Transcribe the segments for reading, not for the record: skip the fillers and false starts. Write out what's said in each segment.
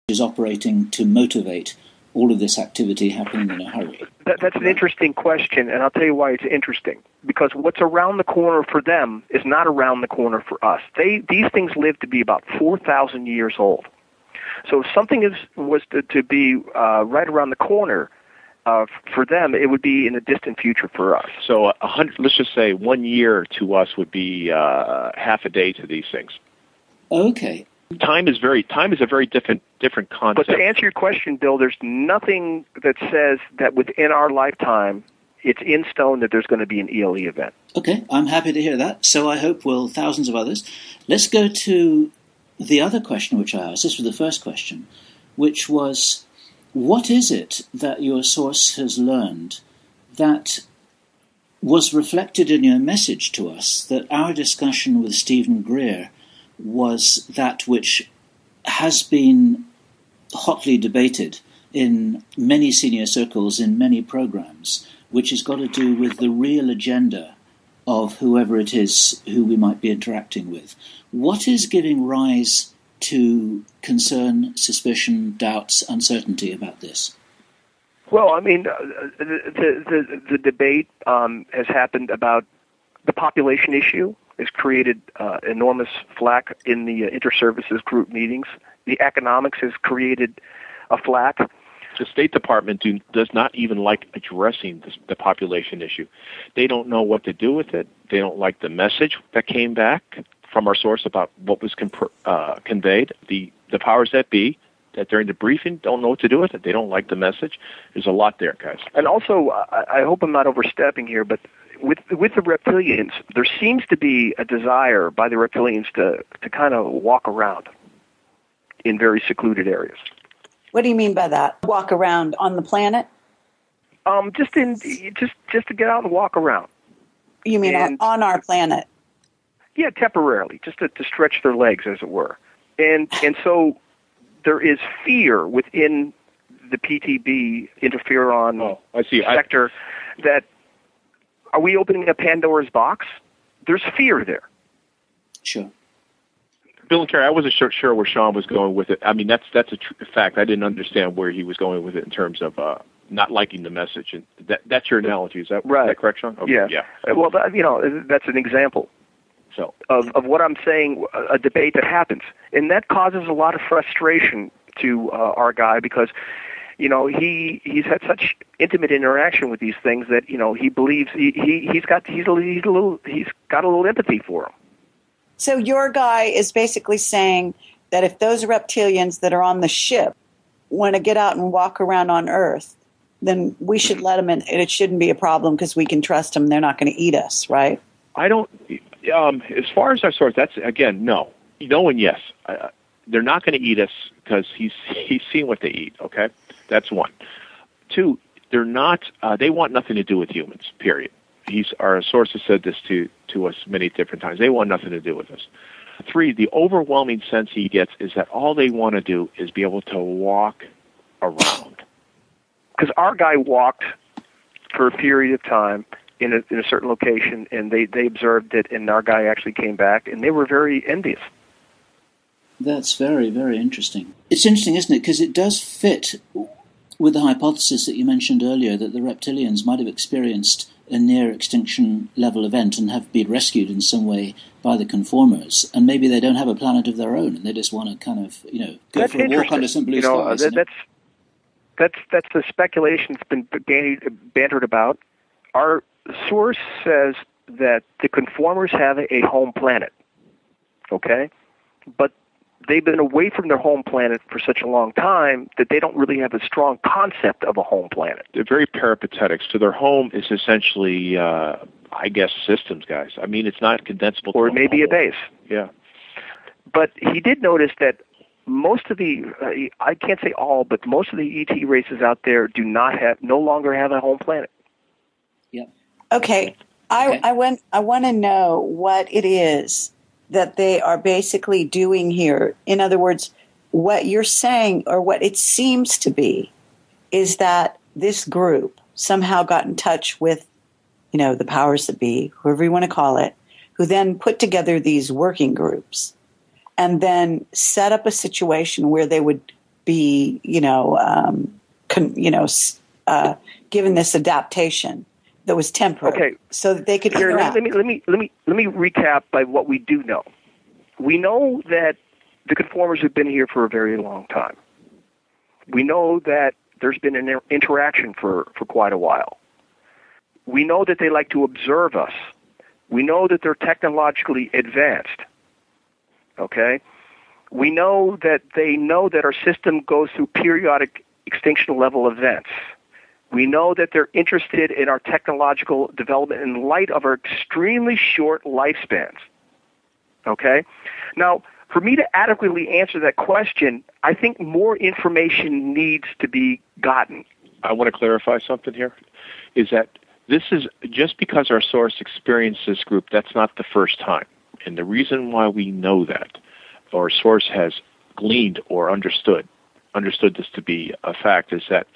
is operating to motivate all of this activity happening in a hurry? That's an interesting question, and I'll tell you why it's interesting. Because what's around the corner for them is not around the corner for us. These things live to be about 4,000 years old. So if something was to be right around the corner, for them, it would be in the distant future for us. So let's just say 1 year to us would be half a day to these things. Okay. Time is a very different concept. But to answer your question, Bill, there's nothing that says that within our lifetime it's in stone that there's going to be an ELE event. Okay, I'm happy to hear that. So I hope will thousands of others. Let's go to the other question which I asked. This was the first question, which was, what is it that your source has learned that was reflected in your message to us, that our discussion with Stephen Greer was that which has been hotly debated in many senior circles, in many programs, which has got to do with the real agenda of whoever it is who we might be interacting with? What is giving rise to concern, suspicion, doubts, uncertainty about this? Well, I mean, the debate has happened about the population issue. Has created enormous flack in the inter-services group meetings. The economics has created a flack. The State Department does not even like addressing the population issue. They don't know what to do with it. They don't like the message that came back from our source about what was conveyed. The powers that be, that during the briefing don't know what to do with it. They don't like the message. There's a lot there, guys. And also, I hope I'm not overstepping here, but with the reptilians, there seems to be a desire by the reptilians to kind of walk around in very secluded areas. What do you mean by that? Walk around on the planet? Just to get out and walk around. You mean on our planet? Yeah, temporarily, just to stretch their legs, as it were. And so there is fear within the PTB interferon sector that, are we opening a Pandora's box? There's fear there. Sure. Bill and Carrie, I wasn't sure where Shawn was going with it. I mean, that's a fact. I didn't understand where he was going with it in terms of not liking the message. And that's your analogy. Is that correct, Shawn? Okay. Yeah. Well, that's an example. So of what I'm saying, a debate that happens, and that causes a lot of frustration to our guy because, he's had such intimate interaction with these things that he believes he's got a little empathy for them. So your guy is basically saying that if those reptilians that are on the ship want to get out and walk around on Earth, then we should let them in, and it shouldn't be a problem because we can trust them. They're not going to eat us, right? I don't. As far as our source, that's again no, and yes. They're not going to eat us because he's seen what they eat. Okay, that's one. Two, they're not. They want nothing to do with humans. Period. Our source has said this to us many different times. They want nothing to do with us. Three, the overwhelming sense he gets is that all they want to do is be able to walk around. Because our guy walked for a period of time in a certain location, and they observed it, and our guy actually came back, and they were very envious. That's very, very interesting. It's interesting, isn't it? Because it does fit with the hypothesis that you mentioned earlier that the reptilians might have experienced a near-extinction level event and have been rescued in some way by the conformers, and maybe they don't have a planet of their own, and they just want to kind of, go that's for a walk under some blue skies. That's the speculation that's been bantered about. Our source says that the conformers have a home planet, okay? But they've been away from their home planet for such a long time that they don't really have a strong concept of a home planet. They're very peripatetic, so their home is essentially, systems, guys. I mean, it's not condensable. Or it may be a base. Yeah. But he did notice that most of the, I can't say all, but most of the ET races out there no longer have a home planet. Yep. Okay. I want to know what it is that they are basically doing here. In other words, what you're saying, or what it seems to be, is that this group somehow got in touch with, the powers that be, whoever you want to call it, who then put together these working groups and then set up a situation where they would be, given this adaptation that was temporary, okay, so that they could Here, interact. let me recap by what we do know. We know that the conformers have been here for a very long time. We know that there's been an interaction for quite a while. We know that they like to observe us. We know that they're technologically advanced. Okay? We know that they know that our system goes through periodic extinction level events. We know that they're interested in our technological development in light of our extremely short lifespans. Okay? Now, for me to adequately answer that question, I think more information needs to be gotten. I want to clarify something here, is that this is just because our source experienced this group, that's not the first time. And the reason why we know that, or source has gleaned or understood this to be a fact, is that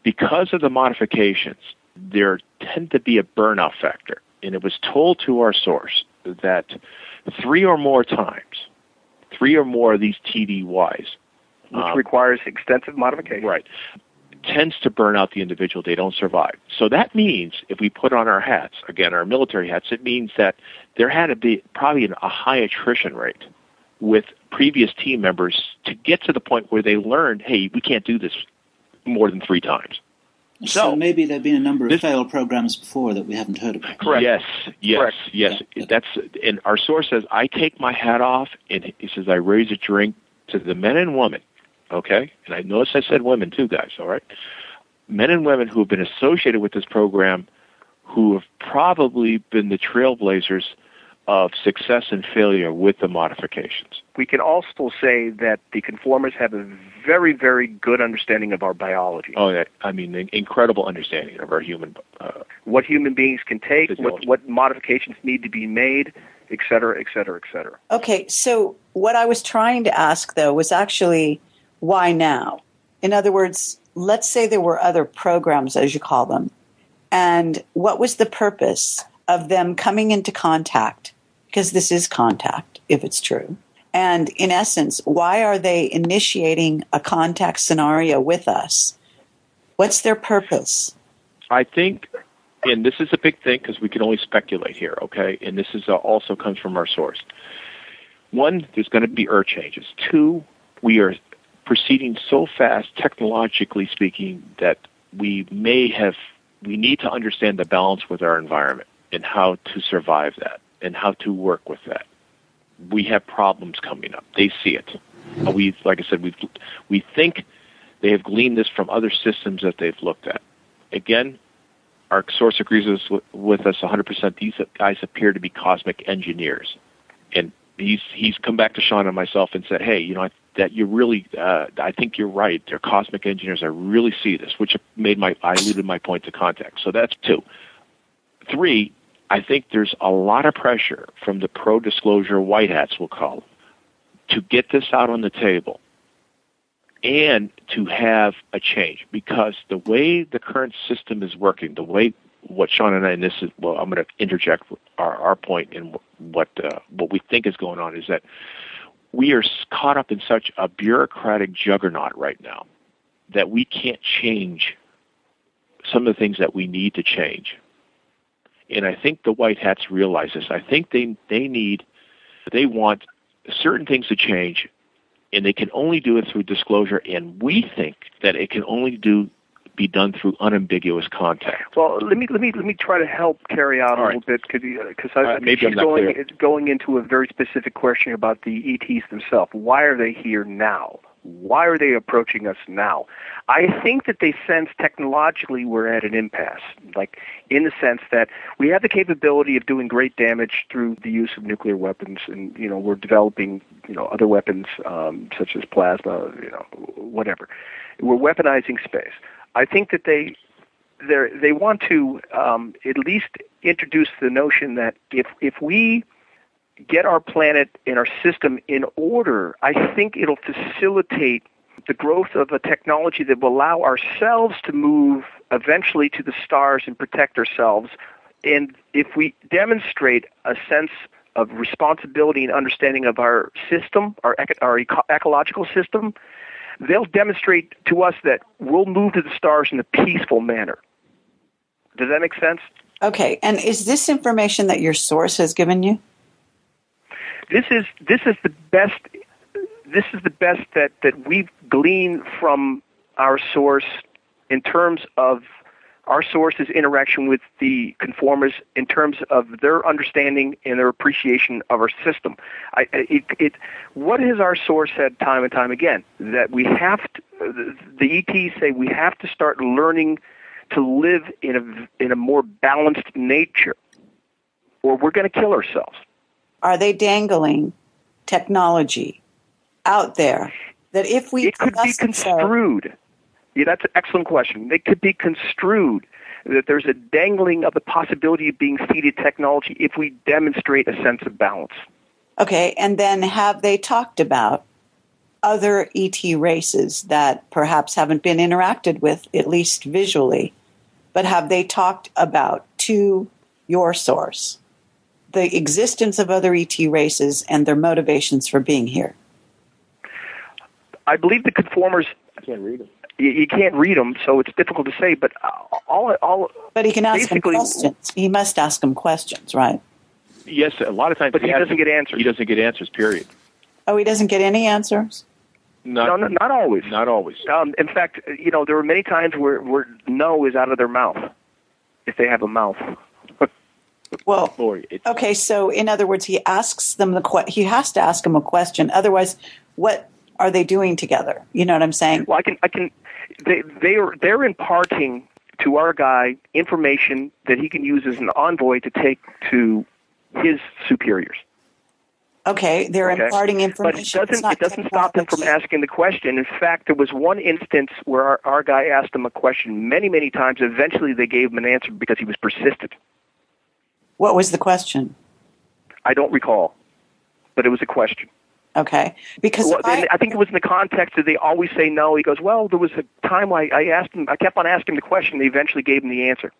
because of the modifications, there tend to be a burnout factor. And it was told to our source that 3 or more times, 3 or more of these TDYs, which requires extensive modification. Right. Tends to burn out the individual. They don't survive. So that means if we put on our hats, again, our military hats, it means that there had to be probably a high attrition rate with previous team members to get to the point where they learned, hey, we can't do this more than 3 times. So maybe there have been a number of failed programs before that we haven't heard about. Correct. Yes. Correct. Yeah. That's, and our source says, I take my hat off, and he says, I raise a drink to the men and women, okay? And I notice I said women too, guys, all right? Men and women who have been associated with this program, who have probably been the trailblazers of success and failure with the modifications. We can also say that the conformers have a very, very good understanding of our biology. Oh, an incredible understanding of our human... what human beings can take, what modifications need to be made, et cetera, et cetera, et cetera. Okay, so what I was trying to ask, though, was actually why now? In other words, let's say there were other programs, as you call them, and what was the purpose of them coming into contact? Because this is contact, if it's true. And in essence, why are they initiating a contact scenario with us? What's their purpose? I think, and this is a big thing because we can only speculate here, okay? And this is also comes from our source. 1, there's going to be earth changes. 2, we are proceeding so fast, technologically speaking, that we need to understand the balance with our environment and how to survive that and how to work with that. We have problems coming up. They see it. Like I said, we think they have gleaned this from other systems that they've looked at. Again, our source agrees with us 100%. These guys appear to be cosmic engineers. And he's come back to Shawn and myself and said, hey, that you really, I think you're right. They're cosmic engineers. I really see this, which I alluded my point to contact. So that's 2. 3, I think there's a lot of pressure from the pro-disclosure white hats, we'll call them, to get this out on the table and to have a change. Because the way the current system is working, the way what Shawn and I, and this is, well, I'm going to interject our point in what we think is going on, is that we are caught up in such a bureaucratic juggernaut right now that we can't change some of the things that we need to change. And I think the white hats realize this. I think they want certain things to change, and they can only do it through disclosure, and we think that it can only be done through unambiguous contact. Well, let me try to help carry out a little bit, because she's going into a very specific question about the ETs themselves. Why are they here now? Why are they approaching us now? I think that they sense technologically we're at an impasse, like in the sense that we have the capability of doing great damage through the use of nuclear weapons, and we're developing other weapons such as plasma, whatever. We're weaponizing space. I think that they want to at least introduce the notion that if we get our planet and our system in order, I think it'll facilitate the growth of a technology that will allow ourselves to move eventually to the stars and protect ourselves. And if we demonstrate a sense of responsibility and understanding of our system, our ecological system, they'll demonstrate to us that we'll move to the stars in a peaceful manner. Does that make sense? Okay, and is this information that your source has given you? This is the best. This is the best that we've gleaned from our source in terms of our source's interaction with the conformers, in terms of their understanding and their appreciation of our system. What has our source said time and time again? That we have to, the ETs say we have to start learning to live in a more balanced nature, or we're going to kill ourselves. Are they dangling technology out there that if we... It could be construed. Yeah, that's an excellent question. It could be construed that there's a dangling of the possibility of being seeded technology if we demonstrate a sense of balance. Okay, and then have they talked about other ET races that perhaps haven't been interacted with, at least visually, but have they talked about, to your source, the existence of other ET races and their motivations for being here? I believe the conformers... I can't read them. You can't read them, so it's difficult to say, but all But he can ask them questions. He must ask them questions, right? Yes, a lot of times. But he doesn't get answers. He doesn't get answers, period. Oh, he doesn't get any answers? No, not always. Not always. In fact, there were many times where no is out of their mouth, if they have a mouth. Well, okay, so in other words, he asks them he has to ask them a question. Otherwise, what are they doing together? You know what I'm saying? Well, they're imparting to our guy information that he can use as an envoy to take to his superiors. Okay, they're imparting information. But it doesn't stop them from asking the question. In fact, there was one instance where our guy asked him a question many, many times. Eventually, they gave him an answer because he was persistent. What was the question? I don't recall, but it was a question. Okay, because I think it was in the context that they always say no. He goes, well, there was a time I asked him. I kept on asking the question. They eventually gave him the answer.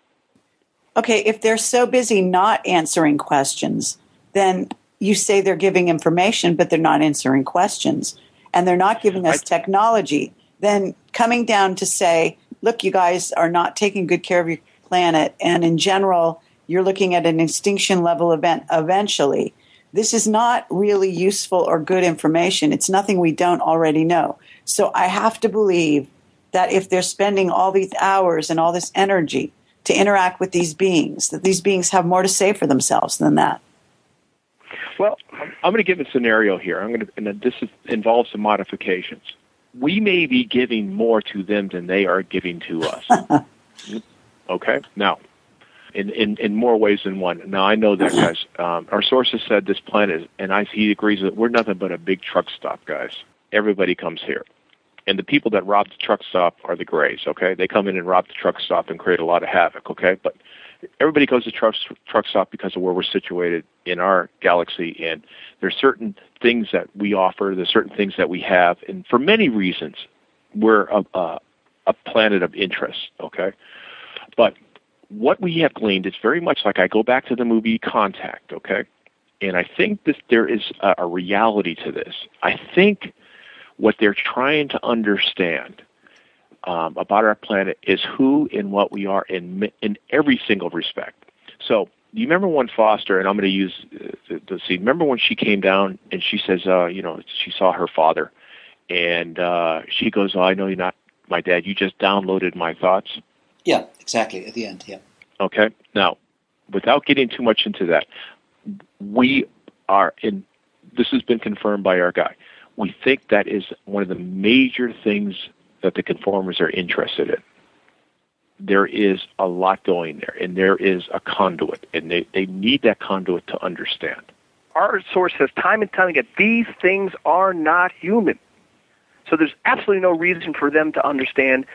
Okay, if they're so busy not answering questions, then you say they're giving information, but they're not answering questions, and they're not giving us technology. Then coming down to say, look, you guys are not taking good care of your planet, and in general, you're looking at an extinction level event eventually. This is not really useful or good information. It's nothing we don't already know. So I have to believe that if they're spending all these hours and all this energy to interact with these beings, that these beings have more to say for themselves than that. Well, I'm going to give a scenario here. This involves some modifications. We may be giving more to them than they are giving to us. Okay? Now, in more ways than one. Now, I know that, guys. Our sources said this planet, he agrees that we're nothing but a big truck stop, guys. Everybody comes here. And the people that rob the truck stop are the Greys, okay? They come in and rob the truck stop and create a lot of havoc, okay? But everybody goes to truck stop because of where we're situated in our galaxy, and there's certain things that we offer, there's certain things that we have, and for many reasons, we're a planet of interest, okay? But what we have gleaned is very much like I go back to the movie Contact, okay? And I think that there is a reality to this. I think what they're trying to understand about our planet is who and what we are in every single respect. So, do you remember when Foster, and I'm going to use the scene, remember when she came down and she says, she saw her father, and she goes, I know you're not my dad, you just downloaded my thoughts? Yeah, exactly, at the end, yeah. Okay, now, without getting too much into that, we are this has been confirmed by our guy. We think that is one of the major things that the conformers are interested in. There is a lot going there, and there is a conduit, and they need that conduit to understand. Our source says time and time again, these things are not human. So there's absolutely no reason for them to understand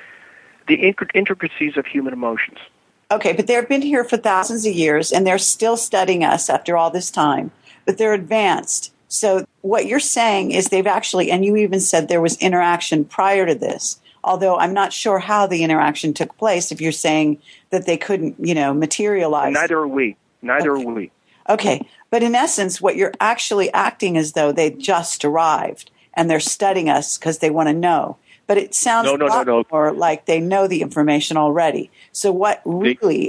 the intricacies of human emotions. Okay, but they've been here for thousands of years, and they're still studying us after all this time, but they're advanced. So what you're saying is they've actually, and you even said there was interaction prior to this, although I'm not sure how the interaction took place if you're saying that they couldn't, materialize. And neither are we. Neither are we. Okay, but in essence, what you're actually acting as though they just arrived, and they're studying us because they want to know. But it sounds No. more like they know the information already. So what really